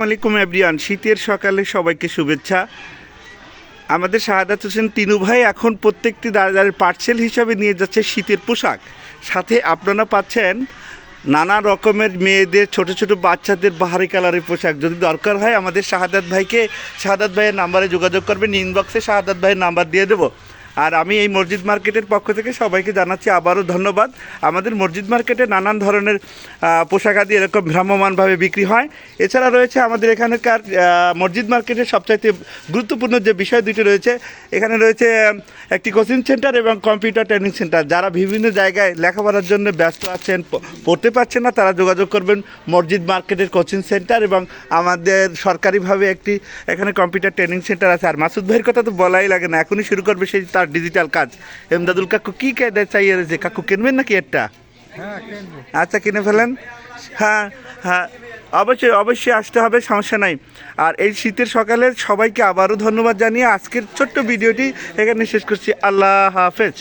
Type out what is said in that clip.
আসসালামাইকুম এভরিওয়ান, শীতের সকালে সবাইকে শুভেচ্ছা। আমাদের শাহাদাত হোসেন তিনু ভাই এখন প্রত্যেকটি দাঁড়িয়ে পার্সেল হিসাবে নিয়ে যাচ্ছে শীতের পোশাক। সাথে আপনারা পাচ্ছেন নানা রকমের মেয়েদের, ছোট ছোট বাচ্চাদের বাহারি কালারের পোশাক। যদি দরকার হয় আমাদের শাহাদাত ভাইয়ের নাম্বারে যোগাযোগ করবেন, ইনবক্সে শাহাদাত ভাইয়ের নাম্বার দিয়ে দেবো। আর আমি এই মসজিদ মার্কেটের পক্ষ থেকে সবাইকে জানাচ্ছি আবারও ধন্যবাদ। আমাদের মসজিদ মার্কেটে নানান ধরনের পোশাক আদি এরকম ভ্রাম্যমানভাবে বিক্রি হয়। এছাড়া রয়েছে আমাদের এখানকার মসজিদ মার্কেটের সবচাইতে গুরুত্বপূর্ণ যে বিষয় দুটি রয়েছে, এখানে রয়েছে একটি কোচিং সেন্টার এবং কম্পিউটার ট্রেনিং সেন্টার। যারা বিভিন্ন জায়গায় লেখাপড়ার জন্য ব্যস্ত আছেন, পড়তে পারছেন না, তারা যোগাযোগ করবেন মসজিদ মার্কেটের কোচিং সেন্টার। এবং আমাদের সরকারিভাবে একটি এখানে কম্পিউটার ট্রেনিং সেন্টার আছে। আর মাসুদ ভাইয়ের কথা তো বলাই লাগে না, এখনই শুরু করবে সেই তার ডিজিটাল কাজ। এমদাদুল কাকু কী কেটে চাইয়ে রয়েছে, কাকু কিনবেন নাকি একটা? আচ্ছা, কিনে ফেলেন। হ্যাঁ হ্যাঁ, অবশ্যই আসতে হবে, সমস্যা নাই। আর এই শীতের সকালে সবাইকে আবারও ধন্যবাদ জানিয়ে আজকের ছোট্ট ভিডিওটি এখানে শেষ করছি। আল্লাহ হাফেজ।